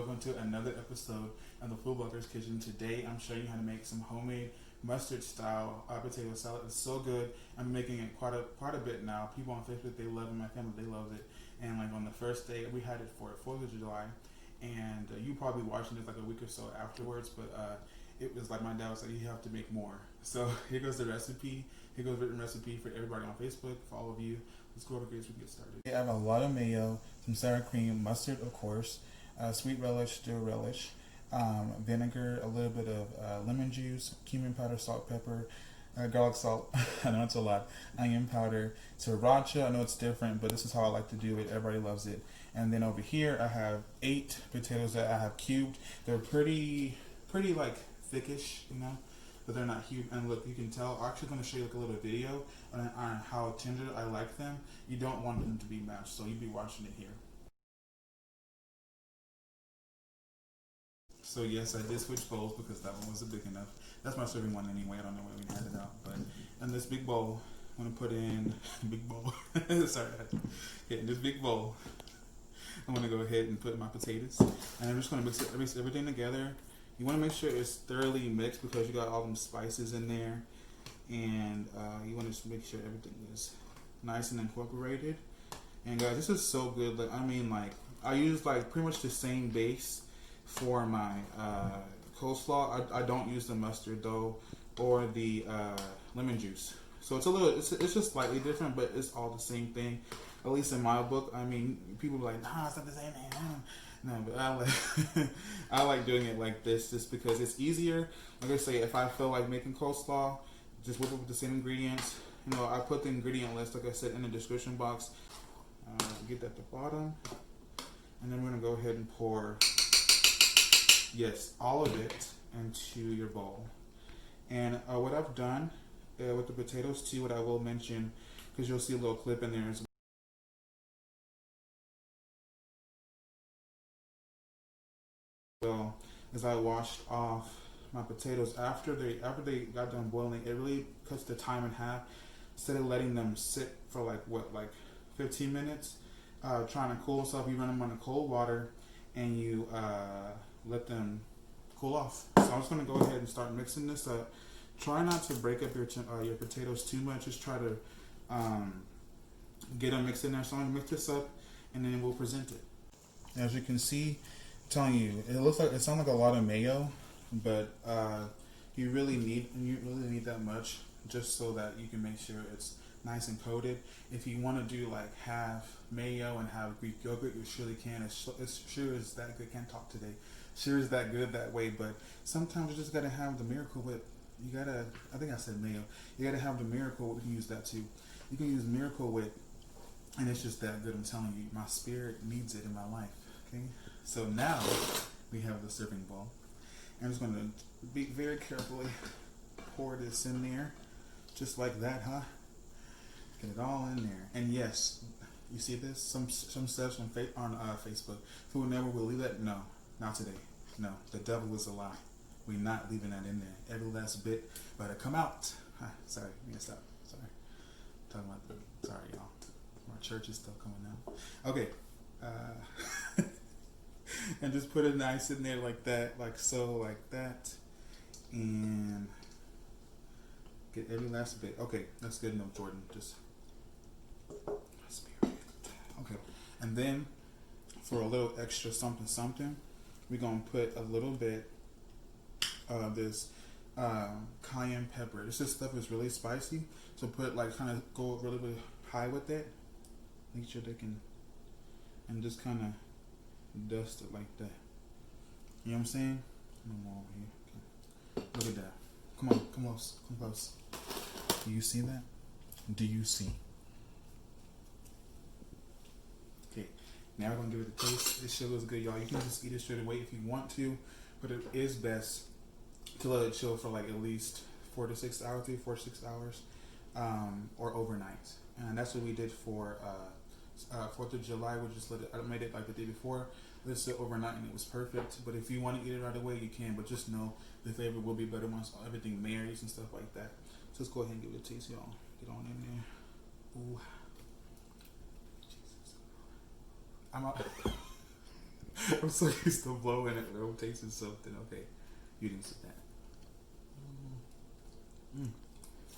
welcome to another episode of the Food Blogger's Kitchen. Today I'm showing you how to make some homemade mustard style potato salad. It's so good. I'm making it quite a bit now. People on Facebook, they love it. My family, they love it. And like on the first day, we had it for 4th of July. And you probably watching this like a week or so afterwards, but it was like my dad was like, you have to make more. So here goes the recipe. Here goes the written recipe for everybody on Facebook, for all of you. Let's go over here so we can get started. I have a lot of mayo, some sour cream, mustard of course, sweet relish, dill relish, vinegar, a little bit of lemon juice, cumin powder, salt, pepper, garlic salt, I know it's a lot, onion powder, sriracha, I know it's different, but this is how I like to do it, everybody loves it. And then over here I have 8 potatoes that I have cubed. They're pretty like thickish, you know, but they're not huge. And look, you can tell, I'm actually going to show you like a little video on how tender I like them. You don't want them to be mashed, so you'll be watching it here. So yes, I did switch bowls because that one wasn't big enough. That's my serving one anyway. I don't know where we had it out, but in this big bowl, I'm gonna put in big bowl. Sorry, in this big bowl, I'm gonna go ahead and put my potatoes, and I'm just gonna mix everything together. You want to make sure it's thoroughly mixed because you got all them spices in there, and you want to make sure everything is nice and incorporated. And guys, this is so good. Like, I mean, like I use like pretty much the same base for my coleslaw. I don't use the mustard though, or the lemon juice. So it's just slightly different, but it's all the same thing. At least in my book. I mean, people are like, nah, it's not the same thing. No, but I like I like doing it like this just because it's easier. Like I say, if I feel like making coleslaw, just whip up with the same ingredients. You know, I put the ingredient list, like I said, in the description box. Get at the bottom, and then we're gonna go ahead and pour, yes, all of it into your bowl. And what I've done with the potatoes too, what I will mention, because you'll see a little clip in there. So as I washed off my potatoes after they got done boiling, it really cuts the time in half. Instead of letting them sit for like 15 minutes, trying to cool stuff, you run them under cold water and you let them cool off. So I'm just gonna go ahead and start mixing this up. Try not to break up your potatoes too much. Just try to get them mixed in there. So I'm gonna mix this up and then we'll present it. As you can see, I'm telling you, it sounds like a lot of mayo, but you really need that much just so that you can make sure it's nice and coated. If you want to do like half mayo and half Greek yogurt, you surely can. It's sure is that good. Can't talk today. Sure is that good that way, but sometimes you just gotta have the Miracle Whip. You gotta, I think I said mayo. You gotta have the Miracle Whip. You can use that too. You can use Miracle Whip, and it's just that good. I'm telling you, my spirit needs it in my life. Okay. So now we have the serving bowl. I'm just going to be very carefully pour this in there, just like that, huh? Get it all in there. And yes, you see this? Some steps on Facebook. Food Network will leave that? No, not today. No, the devil is a lie. We're not leaving that in there. Every last bit better come out. Sorry, messed up. Sorry. Talking about sorry, y'all. My church is still coming out. Okay. And just put it nice in there like that, like so, like that, and get every last bit. Okay, that's good enough, Jordan. Just spirit. Okay, and then for a little extra something, we're gonna put a little bit of this cayenne pepper. This stuff is really spicy, so put like kind of go really high with it. Make sure they can, and just kind of dust it like that. You know what I'm saying? No more over here. Okay. Look at that. Come on, come close, come close. Do you see that? Do you see? Okay, now we're gonna give it a taste. This shit looks good, y'all. You can just eat it straight away if you want to, but it is best to let it chill for like at least 4 to 6 hours, 4 to 6 hours, or overnight. And that's what we did for 4th of July. We just I made it like the day before. Let it sit overnight and it was perfect. But if you want to eat it right away, you can. But just know the flavor will be better once everything marries and stuff like that. So let's go ahead and give it a taste, y'all. Get on in there. Ooh. Jesus. I'm out. I'm so used to blowing it. I'm tasting something. Okay, you didn't see that. Mm,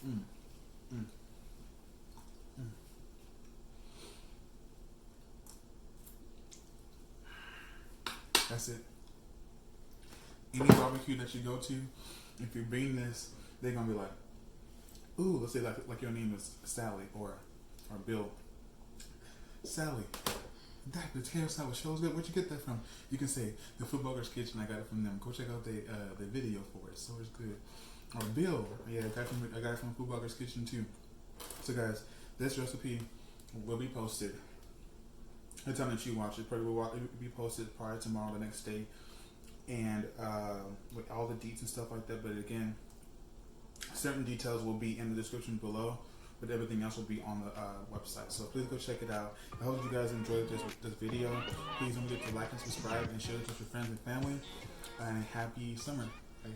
mm, mm, mm. That's it. Any barbecue that you go to, if you bring this, they're gonna be like, "Ooh," let's say like your name is Sally or Bill. Sally, that potato salad shows good. Where'd you get that from? You can say the Food Bloggers Kitchen. I got it from them. Go check out the video for it. So it's good. Or Bill, yeah, I got it from Food Bloggers Kitchen too. So guys, this recipe will be posted. The time that you watch it, probably will be posted prior tomorrow, the next day, and with all the deets and stuff like that. But again, certain details will be in the description below, but everything else will be on the website. So please go check it out. I hope you guys enjoyed this video. Please don't forget to like and subscribe and share it with your friends and family. And happy summer. Okay?